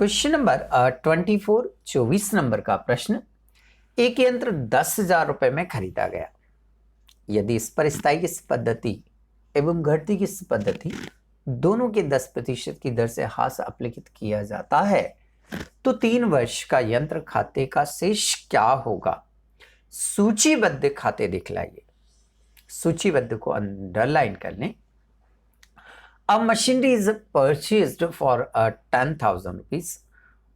Question number 24 number का प्रश्न। एक यंत्र 10,000 रुपए में खरीदा गया। यदि इस पर स्थायी किस्त पद्धति एवं घटती किस्त पद्धति दोनों के 10% की दर से हास्य अपलिखित किया जाता है तो 3 वर्ष का यंत्र खाते का शेष क्या होगा? सूचीबद्ध खाते दिखलाइए। सूचीबद्ध को अंडरलाइन कर लें। A machinery is purchased for 10,000 rupees.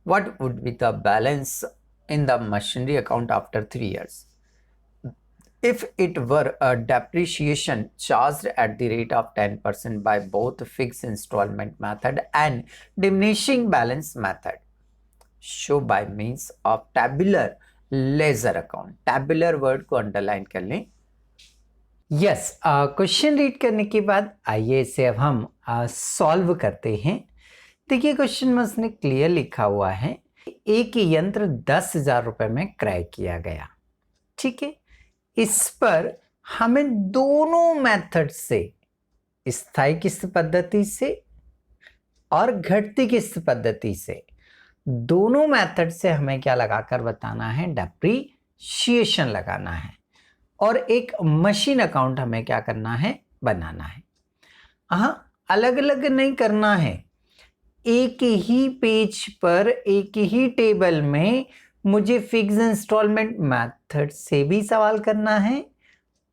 What would be the balance in the machinery account after 3 years? If it were a depreciation charged at the rate of 10% by both fixed installment method and diminishing balance method, show by means of tabular ledger account. Tabular word को underline कर लें। Yes, question read करने के बाद आइए इसे अब हम सॉल्व करते हैं। देखिए क्वेश्चन में उसने क्लियर लिखा हुआ है एक यंत्र 10,000 रुपए में क्रय किया गया। ठीक है, इस पर हमें दोनों मेथड से, स्थायी किस्त पद्धति से और घटती किस्त पद्धति से, दोनों मेथड से हमें क्या लगाकर बताना है? डेप्रीशिएशन लगाना है। और एक मशीन अकाउंट हमें क्या करना है? बनाना है। हाँ, अलग अलग नहीं करना है, एक ही पेज पर एक ही टेबल में मुझे फिक्स इंस्टॉलमेंट मेथड से भी सवाल करना है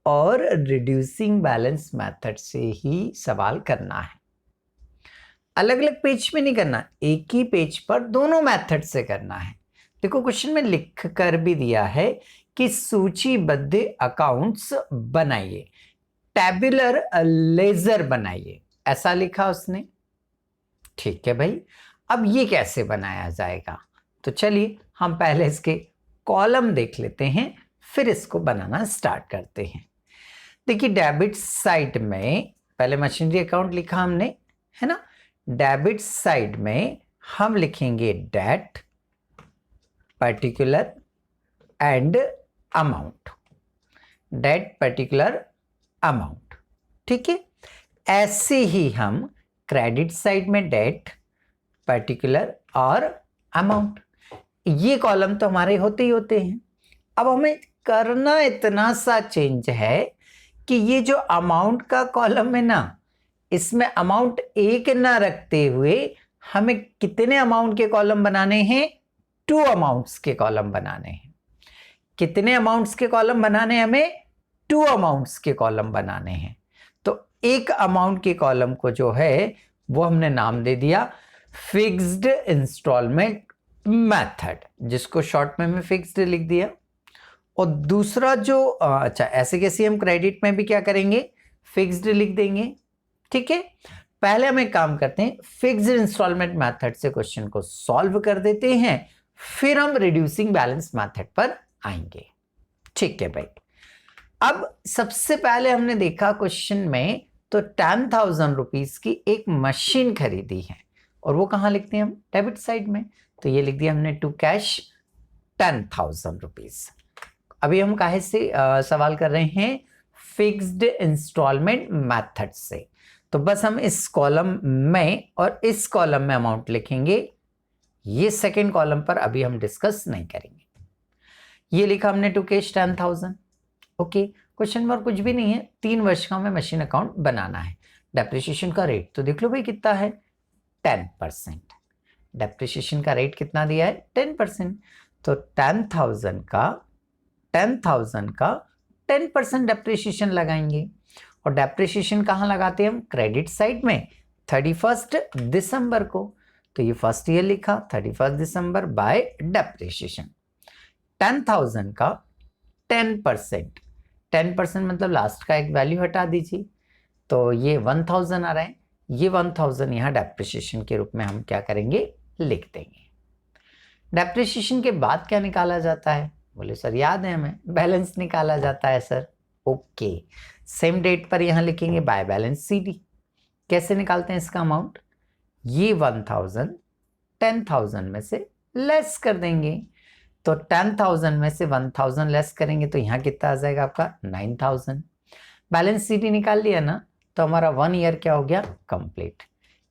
और रिड्यूसिंग बैलेंस मेथड से ही सवाल करना है। अलग अलग पेज में नहीं करना, एक ही पेज पर दोनों मेथड से करना है। देखो क्वेश्चन में लिख कर भी दिया है कि सूचीबद्ध अकाउंट्स बनाइए, टैबुलर लेजर बनाइए, ऐसा लिखा उसने। ठीक है भाई, अब ये कैसे बनाया जाएगा? तो चलिए हम पहले इसके कॉलम देख लेते हैं, फिर इसको बनाना स्टार्ट करते हैं। देखिए डेबिट साइड में पहले मशीनरी अकाउंट लिखा हमने, है ना। डेबिट साइड में हम लिखेंगे date, particular and amount, date particular amount. ठीक है, ऐसे ही हम क्रेडिट साइड में डेट, पर्टिकुलर और अमाउंट, ये कॉलम तो हमारे होते ही होते हैं। अब हमें करना इतना सा चेंज है कि ये जो अमाउंट का कॉलम है ना, इसमें अमाउंट एक ना रखते हुए हमें कितने अमाउंट के कॉलम बनाने हैं? 2 अमाउंट्स के कॉलम बनाने हैं। कितने अमाउंट्स के कॉलम बनाने हैं? हमें 2 अमाउंट्स के कॉलम बनाने हैं। तो एक अमाउंट के कॉलम को जो है वो हमने नाम दे दिया फिक्स्ड इंस्टॉलमेंट मेथड, जिसको शॉर्ट में हमने फिक्स्ड लिख दिया। और दूसरा जो अच्छा, ऐसे कैसे हम क्रेडिट में भी क्या करेंगे? फिक्स्ड लिख देंगे। ठीक है, पहले हम एक काम करते हैं, फिक्स्ड इंस्टॉलमेंट मेथड से क्वेश्चन को सॉल्व कर देते हैं, फिर हम रिड्यूसिंग बैलेंस मेथड पर आएंगे। ठीक है भाई, अब सबसे पहले हमने देखा क्वेश्चन में तो 10,000 रुपीज की एक मशीन खरीदी है, और वो कहाँ लिखते हैं हम? डेबिट साइड में। तो ये लिख दिया हमने टू कैश 10,000 रुपीज। अभी हम काहे से सवाल कर रहे हैं? फिक्स्ड इंस्टॉलमेंट मेथड से। तो बस हम इस कॉलम में और इस कॉलम में अमाउंट लिखेंगे, ये सेकेंड कॉलम पर अभी हम डिस्कस नहीं करेंगे। ये लिखा हमने टू कैश 10,000। ओके, क्वेश्चन में और कुछ भी नहीं है, 3 वर्ष का हमें मशीन अकाउंट बनाना है। डेप्रिसिएशन का रेट तो देख लो भाई कितना है? 10%। डेप्रिसिएशन का रेट कितना दिया है? 10%। तो 10,000 का 10% डेप्रिसिएशन लगाएंगे। और डेप्रिसिएशन कहाँ लगाते हैं हम? क्रेडिट साइड में 31 दिसंबर को। तो ये फर्स्ट ईयर लिखा 31 दिसंबर बाय डेप्रिसिएशन। 10,000 का 10%, 10% मतलब लास्ट का एक वैल्यू हटा दीजिए, तो ये 1,000 आ रहा है। ये 1,000 यहाँ डेप्रिसिएशन के रूप में हम क्या करेंगे? लिख देंगे। डेप्रिसिएशन के बाद क्या निकाला जाता है? बोले सर याद है हमें, बैलेंस निकाला जाता है सर। ओके, सेम डेट पर यहाँ लिखेंगे बाय बैलेंस CD। कैसे निकालते हैं इसका अमाउंट? ये 1,000 10,000 में से लेस कर देंगे। तो 10,000 में से 1,000 लेस करेंगे तो यहाँ कितना आ जाएगा आपका? 9,000। बैलेंस CD निकाल लिया ना, तो हमारा 1 ईयर क्या हो गया? कंप्लीट।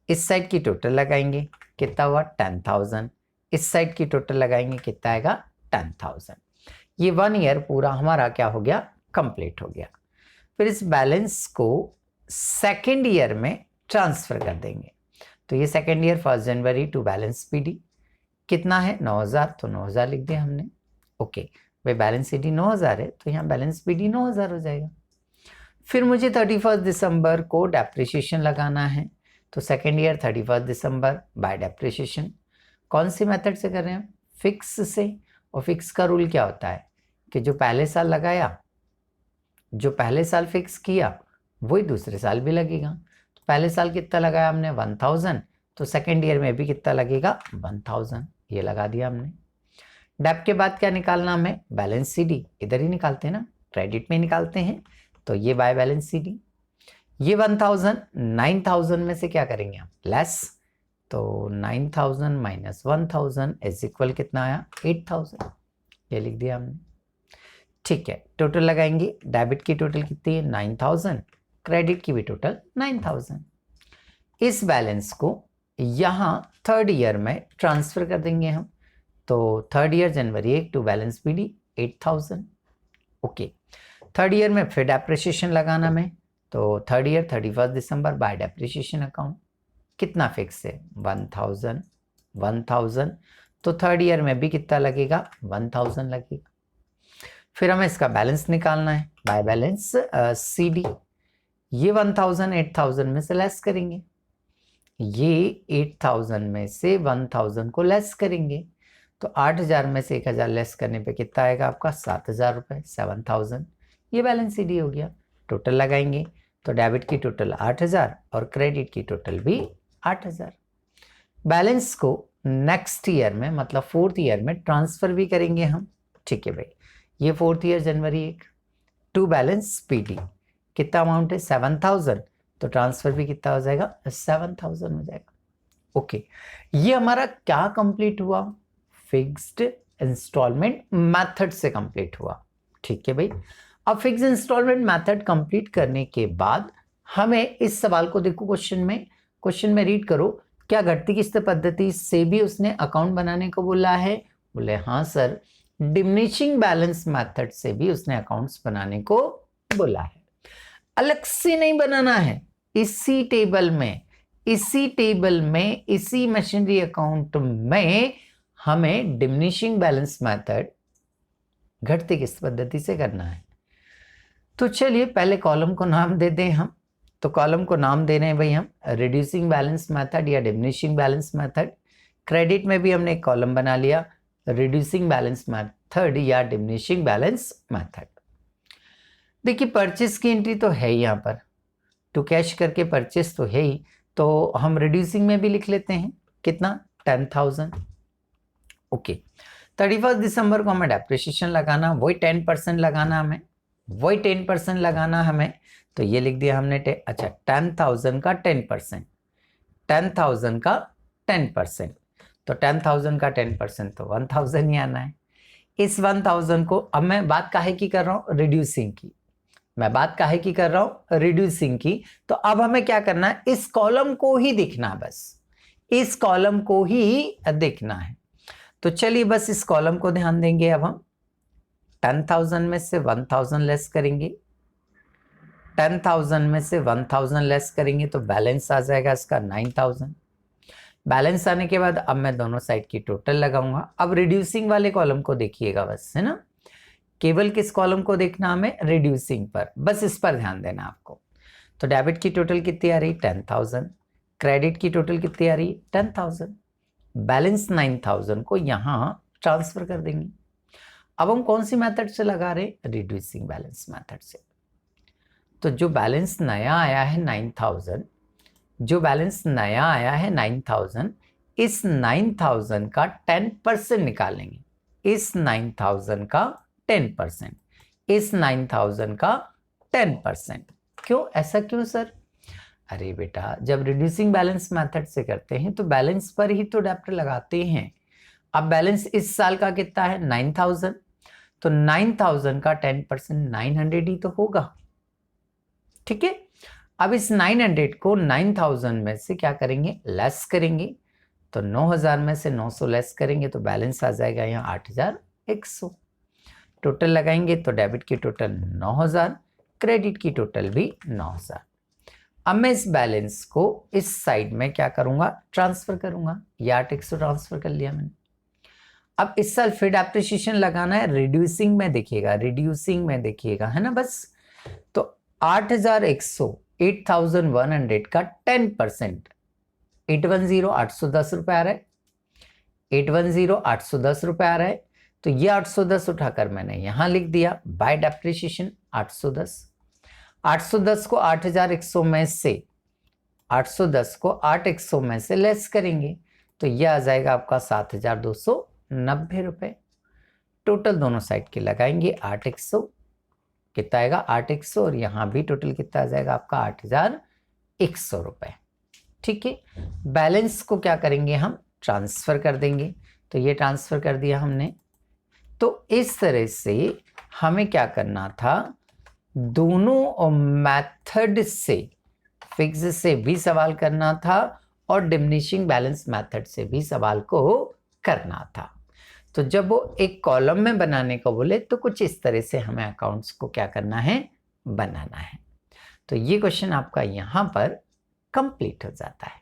इस साइड की टोटल लगाएंगे, कितना हुआ? 10,000। इस साइड की टोटल लगाएंगे, कितना आएगा 10,000। ये 1 ईयर पूरा हमारा क्या हो गया, कंप्लीट हो गया। फिर इस बैलेंस को सेकेंड ईयर में ट्रांसफर कर देंगे। तो ये सेकेंड ईयर 1 जनवरी टू बैलेंस पीडी कितना है 9,000, तो 9,000 लिख दिया हमने। ओके भाई बैलेंस सीडी 9,000 है तो यहाँ बैलेंस पीडी 9,000 हो जाएगा। फिर मुझे 31 दिसंबर को डेप्रिसिएशन लगाना है, तो सेकेंड ईयर 31 दिसंबर बाय डेप्रिसिएशन। कौन सी मेथड से कर रहे हैं, फिक्स से। और फिक्स का रूल क्या होता है कि जो पहले साल लगाया, जो पहले साल फिक्स किया वही दूसरे साल भी लगेगा। तो पहले साल कितना लगाया हमने 1,000, तो सेकेंड ईयर में भी कितना लगेगा 1,000, ये लगा दिया हमने। डेप के बाद क्या निकालना हमें, बैलेंस सीडी, इधर ही निकालते हैं ना, क्रेडिट में निकालते हैं, तो ये बाय बैलेंस सीडी। ये 1,000 9,000 में से क्या करेंगे हम, लेस, तो 9,000 माइनस 1,000 इज इक्वल कितना आया 8,000, ये लिख दिया हमने। ठीक है, टोटल लगाएंगे, डेबिट की टोटल कितनी है 9,000, क्रेडिट की भी टोटल 9,000। इस बैलेंस को यहाँ थर्ड ईयर में ट्रांसफर कर देंगे हम, तो थर्ड ईयर जनवरी 1 to balance PD 8,000। Okay, third year में फिर डेप्रिसिएशन लगाना में, तो थर्ड ईयर 31 दिसंबर बाय डेप्रिसिएशन अकाउंट कितना फिक्स है 1,000 1,000, तो थर्ड ईयर में भी कितना लगेगा 1,000 लगेगा। फिर हमें इसका बैलेंस निकालना है बाय बैलेंस सीडी। ये 1,000 8,000 में से लेस करेंगे, ये 8,000 में से 1,000 को लेस करेंगे, तो 8,000 में से 1,000 लेस करने पे कितना आएगा आपका 7,000 रुपये, 7,000। ये बैलेंस सीडी हो गया। टोटल लगाएंगे तो डेबिट की टोटल 8,000 और क्रेडिट की टोटल भी 8,000। बैलेंस को नेक्स्ट ईयर में मतलब फोर्थ ईयर में ट्रांसफर भी करेंगे हम। ठीक है भाई, ये फोर्थ ईयर जनवरी 1 टू बैलेंस पीडी कितना अमाउंट है 7,000, तो ट्रांसफर भी कितना हो जाएगा 7,000 हो जाएगा। ओके, ये हमारा क्या कंप्लीट हुआ, फिक्स्ड इंस्टॉलमेंट मेथड से कंप्लीट हुआ। ठीक है भाई, अब फिक्स्ड इंस्टॉलमेंट मेथड कंप्लीट करने के बाद हमें इस सवाल को देखो, क्वेश्चन में रीड करो, क्या घटती किस्त पद्धति से भी उसने अकाउंट बनाने को बोला है, बोले हाँ सर। डिमिनिशिंग बैलेंस मेथड से भी उसने अकाउंट्स बनाने को बोला है, अलग से नहीं बनाना है, इसी टेबल में इसी मशीनरी अकाउंट में हमें डिमिनिशिंग बैलेंस मेथड घटती किस्त पद्धति से करना है। तो चलिए पहले कॉलम को नाम दे दें हम, तो कॉलम को नाम दे रहे हैं भाई हम रिड्यूसिंग बैलेंस मेथड या डिमिनिशिंग बैलेंस मेथड। क्रेडिट में भी हमने एक कॉलम बना लिया, रिड्यूसिंग बैलेंस मेथड या डिमिनिशिंग बैलेंस मेथड। देखिए परचेस की एंट्री तो है यहाँ पर, टू कैश करके परचेस तो है ही, तो हम रिड्यूसिंग में भी लिख लेते हैं, कितना 10,000। ओके, 31 दिसंबर को हमें डेप्रिसिएशन लगाना, वही 10% लगाना हमें, वही 10% लगाना हमें, तो ये लिख दिया हमने अच्छा 10,000 का 10%, 10,000 का 10%, तो 10,000 का 10% तो 1,000 ही आना है। इस 1,000 को अब मैं बात काहे की कर रहा हूँ, रिड्यूसिंग की, मैं बात काहे की कर रहा हूँ, रिड्यूसिंग की। तो अब हमें क्या करना है, इस कॉलम को ही दिखना, बस इस कॉलम को ही देखना है। तो चलिए बस इस कॉलम को ध्यान देंगे। अब हम 10,000 में से 1,000 लेस करेंगे, 10,000 में से 1,000 लेस करेंगे तो बैलेंस आ जाएगा इसका 9,000। बैलेंस आने के बाद अब मैं दोनों साइड की टोटल लगाऊंगा। अब रिड्यूसिंग वाले कॉलम को देखिएगा बस, है ना, केवल किस कॉलम को देखना हमें, रिड्यूसिंग पर, बस इस पर ध्यान देना आपको। तो डेबिट की टोटल कितनी आ रही 10,000, क्रेडिट की टोटल कितनी आ रही 10,000, बैलेंस 9,000 को यहाँ ट्रांसफर कर देंगे। अब हम कौन सी मेथड से लगा रहे, रिड्यूसिंग बैलेंस मेथड से। तो जो बैलेंस नया आया है 9,000, जो बैलेंस नया आया है 9,000, इस 9,000 का 10% निकालेंगे, इस 9,000 का 10%, इस 9,000 का 10%। क्यों, ऐसा क्यों सर, अरे बेटा जब रिड्यूसिंग बैलेंस मेथड से करते हैं तो बैलेंस पर ही तो डेप्ट लगाते हैं। अब बैलेंस इस साल का कितना है 9,000, तो 9,000 का 10% 900 ही तो होगा। ठीक है, अब इस 900 को 9,000 में से क्या करेंगे, लेस करेंगे, तो 9,000 में से 900 लेस करेंगे तो बैलेंस आ जाएगा यहाँ 8,100। टोटल लगाएंगे तो डेबिट की टोटल 9,000, क्रेडिट की टोटल भी 9,000। अब मैं इस बैलेंस को इस साइड में क्या करूंगा, ट्रांसफर करूंगा। ये 8,100 ट्रांसफर कर लिया मैंने। अब इस साल फिर डेप्रिसिएशन लगाना है, रिड्यूसिंग में देखिएगा, रिड्यूसिंग में देखिएगा, है ना बस। तो 8,100 8,100 का 10%, 810 810 रुपए आ रहा है, 810 810 रुपए आ रहा है। तो ये 810 उठाकर मैंने यहां लिख दिया बाय डेप्रिसिएशन 810। 810 को 8,100 में से 810 को 8,100 में से लेस करेंगे तो यह आ जाएगा आपका 7,290 रुपए। टोटल दोनों साइड के लगाएंगे 8,100, कितना आएगा 8,100, और यहाँ भी टोटल कितना आ जाएगा आपका 8,100 रुपए। ठीक है, बैलेंस को क्या करेंगे हम, ट्रांसफर कर देंगे। तो ये ट्रांसफर कर दिया हमने। तो इस तरह से हमें क्या करना था, दोनों मेथड से, फिक्स से भी सवाल करना था और डिमिनिशिंग बैलेंस मेथड से भी सवाल को करना था। तो जब वो एक कॉलम में बनाने को बोले तो कुछ इस तरह से हमें अकाउंट्स को क्या करना है, बनाना है। तो ये क्वेश्चन आपका यहाँ पर कंप्लीट हो जाता है।